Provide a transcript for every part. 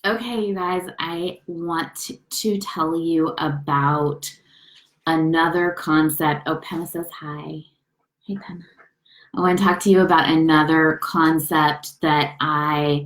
Okay, you guys, I want to tell you about another concept. Oh, Pema says hi. Hey, Pema. I want to talk to you about another concept that I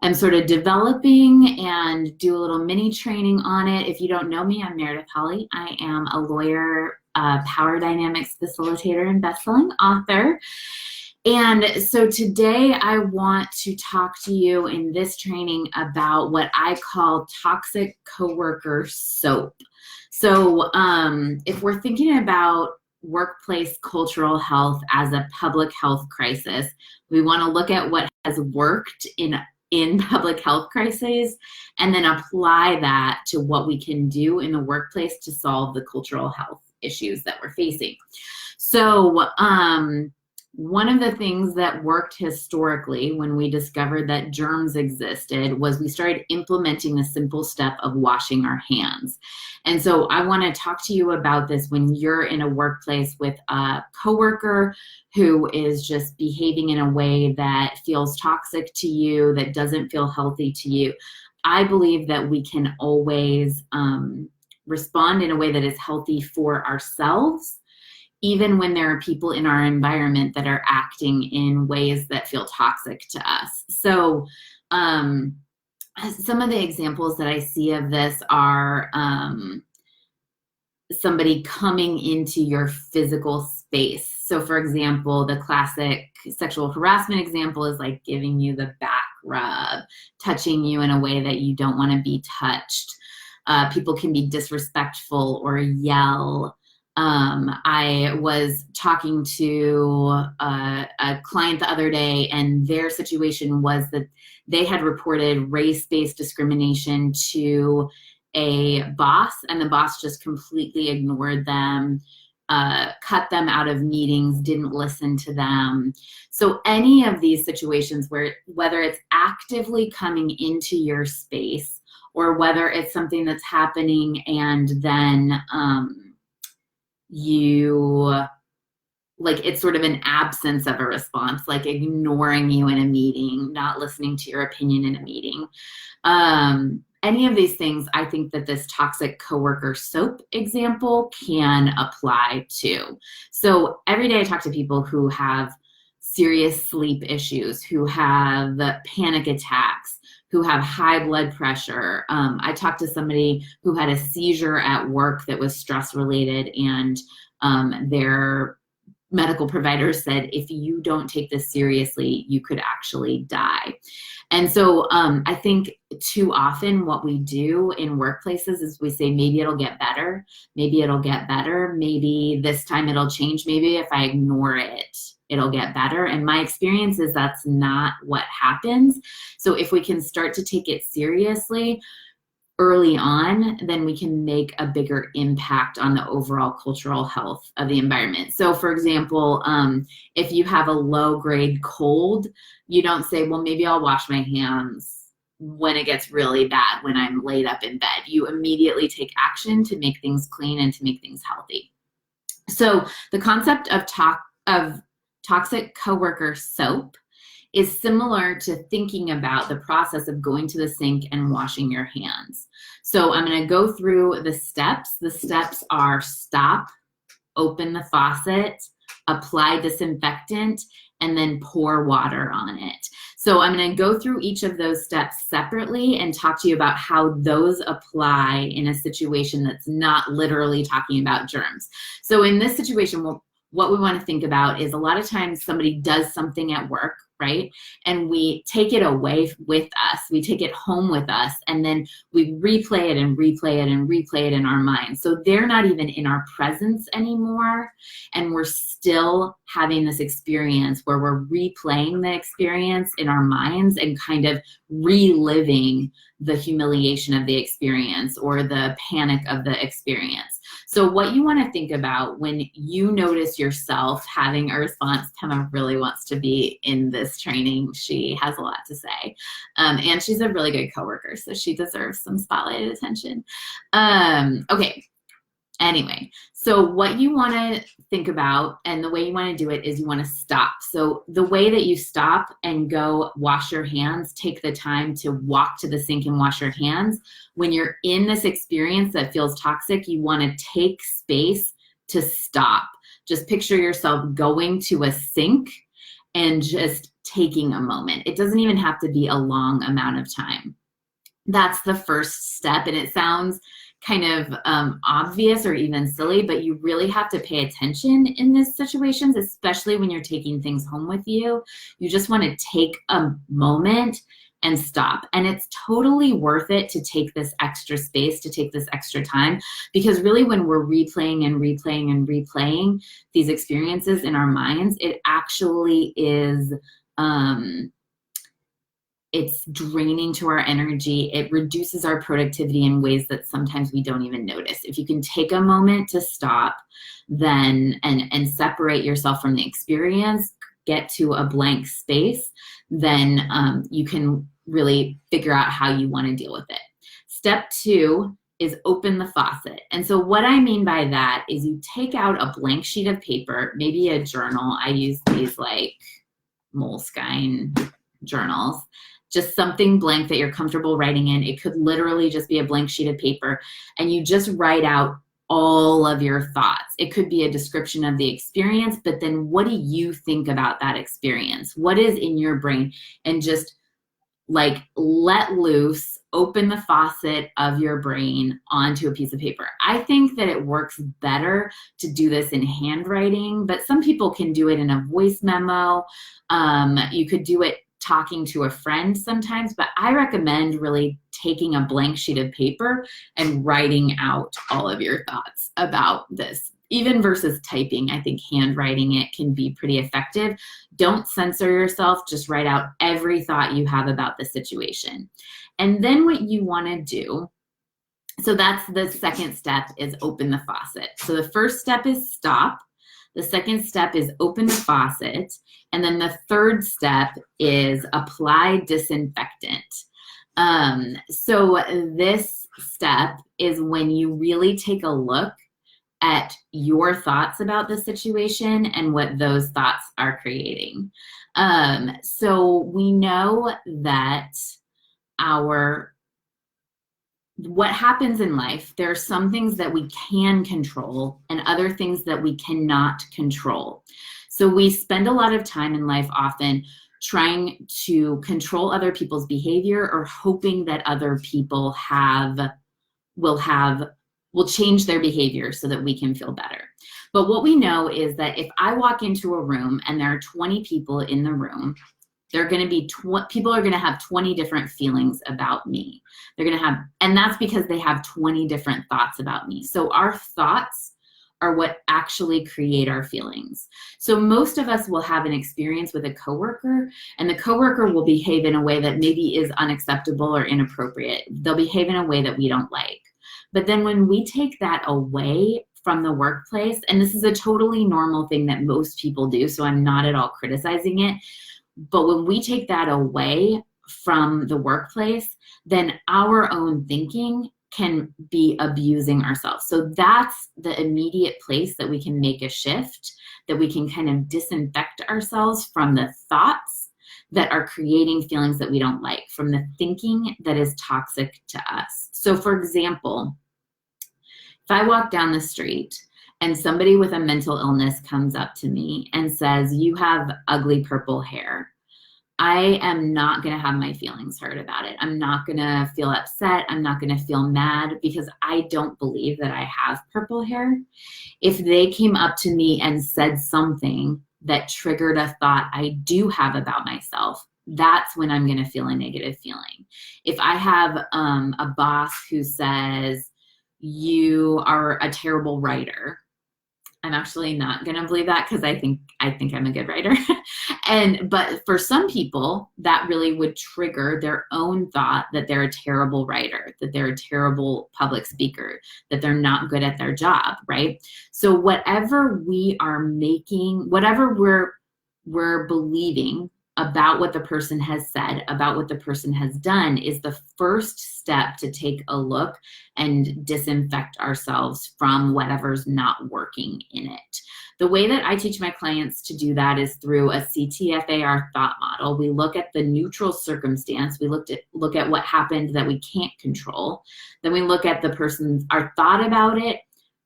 am sort of developing and do a little mini training on it. If you don't know me, I'm Meredith Holly. I am a lawyer, power dynamics facilitator, and bestselling author. And so today I want to talk to you in this training about what I call toxic coworker soap. So if we're thinking about workplace cultural health as a public health crisis, we want to look at what has worked in public health crises and then apply that to what we can do in the workplace to solve the cultural health issues that we're facing. So one of the things that worked historically when we discovered that germs existed was we started implementing the simple step of washing our hands. And so I want to talk to you about this when you're in a workplace with a coworker who is just behaving in a way that feels toxic to you, that doesn't feel healthy to you. I believe that we can always respond in a way that is healthy for ourselves, even when there are people in our environment that are acting in ways that feel toxic to us. So some of the examples that I see of this are somebody coming into your physical space. So for example, the classic sexual harassment example is like giving you the back rub, touching you in a way that you don't want to be touched. People can be disrespectful or yell. I was talking to a client the other day, and their situation was that they had reported race-based discrimination to a boss, and the boss just completely ignored them, cut them out of meetings, didn't listen to them. So any of these situations where whether it's actively coming into your space or whether it's something that's happening and then it's sort of an absence of a response, like ignoring you in a meeting, not listening to your opinion in a meeting. Any of these things, I think that this toxic coworker soap example can apply to. So every day I talk to people who have serious sleep issues, who have panic attacks, who have high blood pressure. I talked to somebody who had a seizure at work that was stress related, and their medical provider said, if you don't take this seriously, you could actually die. And so I think too often what we do in workplaces is we say, maybe it'll get better. Maybe it'll get better. Maybe this time it'll change. Maybe if I ignore it, it'll get better. And my experience is that's not what happens. So if we can start to take it seriously early on, then we can make a bigger impact on the overall cultural health of the environment. So for example, if you have a low grade cold, you don't say, well, maybe I'll wash my hands when it gets really bad, when I'm laid up in bed. You immediately take action to make things clean and to make things healthy. So the concept of toxic coworker soap is similar to thinking about the process of going to the sink and washing your hands. So I'm going to go through the steps. The steps are stop, open the faucet, apply disinfectant, and then pour water on it. So I'm going to go through each of those steps separately and talk to you about how those apply in a situation that's not literally talking about germs. So in this situation, what we want to think about is a lot of times somebody does something at work, right? And we take it away with us. We take it home with us, and then we replay it and replay it and replay it in our minds. So they're not even in our presence anymore. And we're still having this experience where we're replaying the experience in our minds and kind of reliving the humiliation of the experience or the panic of the experience. So what you want to think about when you notice yourself having a response, Pema really wants to be in this training. She has a lot to say. And she's a really good coworker, so she deserves some spotlighted attention. Okay. Anyway, so what you want to think about and the way you want to do it is you want to stop. So the way that you stop and go wash your hands, take the time to walk to the sink and wash your hands. When you're in this experience that feels toxic, you want to take space to stop. Just picture yourself going to a sink and just taking a moment. It doesn't even have to be a long amount of time. That's the first step, and it sounds kind of obvious or even silly, but you really have to pay attention in these situations, especially when you're taking things home with you. You just want to take a moment and stop. And it's totally worth it to take this extra space, to take this extra time, because really when we're replaying and replaying and replaying these experiences in our minds, it actually is it's draining to our energy. It reduces our productivity in ways that sometimes we don't even notice. If you can take a moment to stop, then and separate yourself from the experience, get to a blank space, then you can really figure out how you want to deal with it. Step 2 is open the faucet. And so what I mean by that is you take out a blank sheet of paper, maybe a journal. I use these like Moleskine journals, just something blank that you're comfortable writing in. It could literally just be a blank sheet of paper, and you just write out all of your thoughts. It could be a description of the experience, but then what do you think about that experience? What is in your brain? And just like let loose, open the faucet of your brain onto a piece of paper. I think that it works better to do this in handwriting, but some people can do it in a voice memo. You could do it talking to a friend sometimes, but I recommend really taking a blank sheet of paper and writing out all of your thoughts about this. Even versus typing, I think handwriting it can be pretty effective. Don't censor yourself, just write out every thought you have about the situation. And then what you want to do, so that's the second step, is open the faucet. So the first step is stop. The second step is open the faucet. And then the third step is apply disinfectant. So this step is when you really take a look at your thoughts about the situation and what those thoughts are creating. So we know that what happens in life, there are some things that we can control and other things that we cannot control. So we spend a lot of time in life often trying to control other people's behavior or hoping that other people will change their behavior so that we can feel better. But what we know is that if I walk into a room and there are 20 people in the room, people are going to have 20 different feelings about me. And that's because they have 20 different thoughts about me. So our thoughts are what actually create our feelings. So most of us will have an experience with a coworker, and the coworker will behave in a way that maybe is unacceptable or inappropriate. They'll behave in a way that we don't like. But then when we take that away from the workplace, and this is a totally normal thing that most people do, so I'm not at all criticizing it, but when we take that away from the workplace, then our own thinking can be abusing ourselves. So that's the immediate place that we can make a shift, that we can kind of disinfect ourselves from the thoughts that are creating feelings that we don't like, from the thinking that is toxic to us. So for example, if I walk down the street and somebody with a mental illness comes up to me and says, "You have ugly purple hair," I am not going to have my feelings hurt about it. I'm not going to feel upset. I'm not going to feel mad because I don't believe that I have purple hair. If they came up to me and said something that triggered a thought I do have about myself, that's when I'm going to feel a negative feeling. If I have a boss who says, "You are a terrible writer," I'm actually not going to believe that because I think I'm a good writer. But for some people, that really would trigger their own thought that they're a terrible writer, that they're a terrible public speaker, that they're not good at their job, right? So whatever we are making, whatever we're believing about what the person has said, about what the person has done, is the first step to take a look and disinfect ourselves from whatever's not working in it. The way that I teach my clients to do that is through a CTFAR thought model. We look at the neutral circumstance. We look at what happened that we can't control. Then we look at our thought about it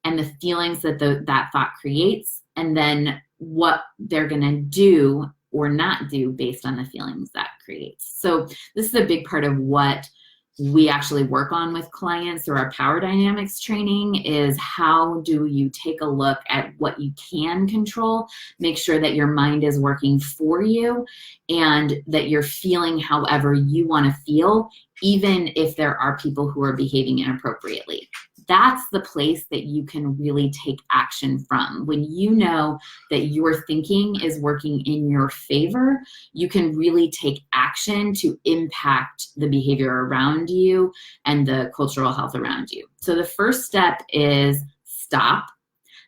and the feelings that that thought creates, and then what they're going to do or not do based on the feelings that creates. So this is a big part of what we actually work on with clients through our power dynamics training, is how do you take a look at what you can control, make sure that your mind is working for you and that you're feeling however you want to feel, even if there are people who are behaving inappropriately. That's the place that you can really take action from. When you know that your thinking is working in your favor, you can really take action to impact the behavior around you and the cultural health around you. So the first step is stop.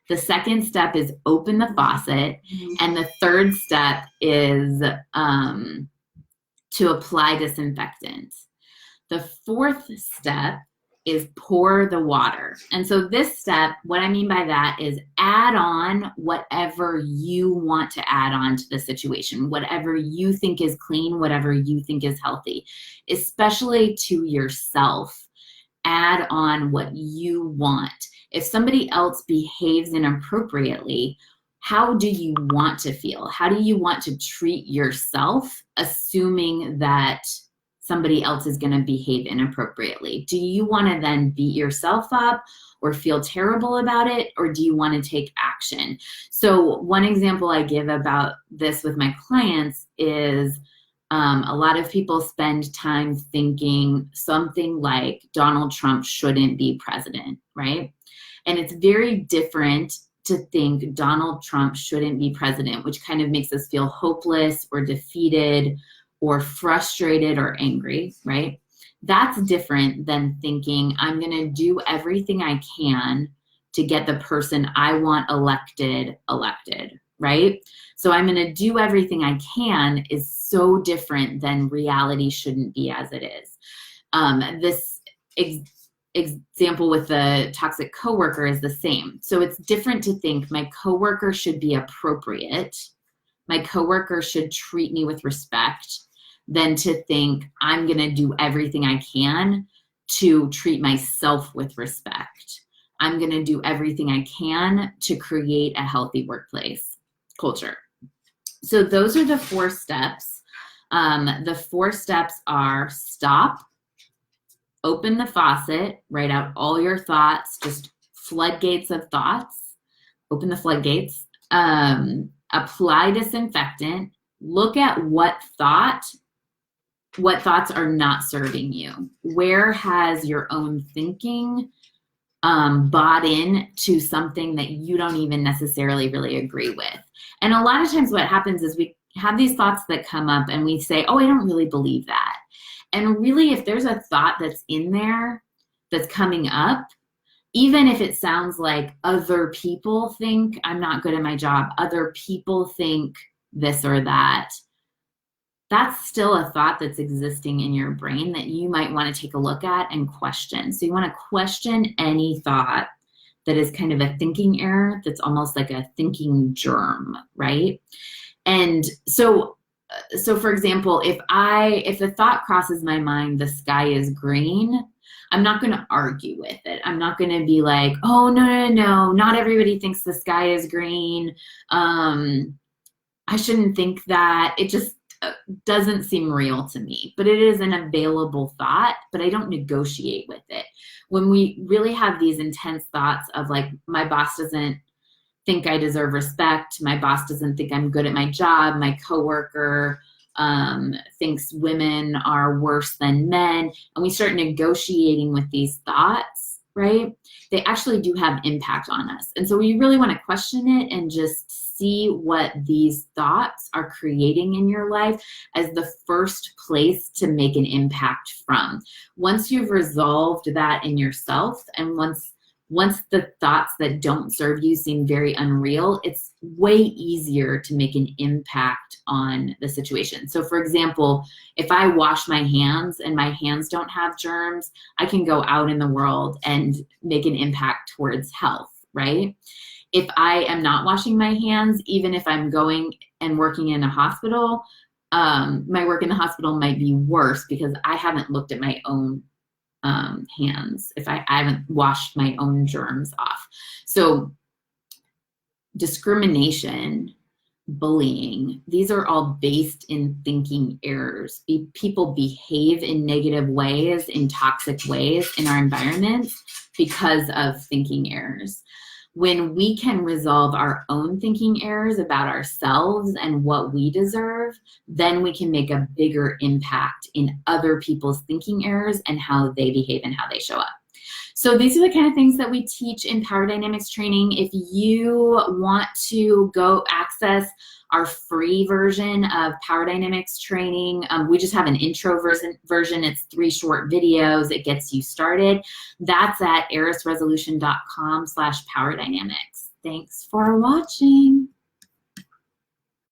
The second step is open the faucet. And the third step is to apply disinfectant. The fourth step is pour the water. And so this step, what I mean by that is add on whatever you want to add on to the situation, whatever you think is clean, whatever you think is healthy, especially to yourself. Add on what you want. If somebody else behaves inappropriately, how do you want to feel? How do you want to treat yourself, assuming that somebody else is going to behave inappropriately? Do you want to then beat yourself up or feel terrible about it, or do you want to take action? So one example I give about this with my clients is a lot of people spend time thinking something like Donald Trump shouldn't be president, right? And it's very different to think Donald Trump shouldn't be president, which kind of makes us feel hopeless or defeated or frustrated or angry, right? That's different than thinking I'm going to do everything I can to get the person I want elected, right? So I'm going to do everything I can is so different than reality shouldn't be as it is. This example with the toxic coworker is the same. So it's different to think my coworker should be appropriate, my coworker should treat me with respect, than to think I'm going to do everything I can to treat myself with respect. I'm going to do everything I can to create a healthy workplace culture. So those are the 4 steps. The 4 steps are stop, open the faucet, write out all your thoughts, just floodgates of thoughts, open the floodgates, apply disinfectant, look at what thoughts are not serving you. Where has your own thinking bought in to something that you don't even necessarily really agree with? And a lot of times what happens is we have these thoughts that come up and we say, oh, I don't really believe that. And really, if there's a thought that's in there that's coming up, even if it sounds like other people think I'm not good at my job, other people think this or that, that's still a thought that's existing in your brain that you might want to take a look at and question. So you want to question any thought that is kind of a thinking error, that's almost like a thinking germ, right? And so for example, if the thought crosses my mind, the sky is green, I'm not going to argue with it. I'm not going to be like, oh, no, not everybody thinks the sky is green. I shouldn't think that. It just doesn't seem real to me, but it is an available thought, but I don't negotiate with it. When we really have these intense thoughts of like, my boss doesn't think I deserve respect, my boss doesn't think I'm good at my job, my coworker thinks women are worse than men, and we start negotiating with these thoughts, right? They actually do have impact on us. And so we really want to question it and just see what these thoughts are creating in your life as the first place to make an impact from. Once you've resolved that in yourself, and once once the thoughts that don't serve you seem very unreal, it's way easier to make an impact on the situation. So for example, if I wash my hands and my hands don't have germs, I can go out in the world and make an impact towards health, right? If I am not washing my hands, even if I'm going and working in a hospital, my work in the hospital might be worse because I haven't looked at my own hands, if I haven't washed my own germs off. So discrimination, bullying, these are all based in thinking errors. People behave in negative ways, in toxic ways in our environments because of thinking errors. When we can resolve our own thinking errors about ourselves and what we deserve, then we can make a bigger impact in other people's thinking errors and how they behave and how they show up. So these are the kind of things that we teach in Power Dynamics training. If you want to go access our free version of Power Dynamics training, we just have an intro version. It's 3 short videos. It gets you started. That's at erisresolution.com/powerdynamics. Thanks for watching.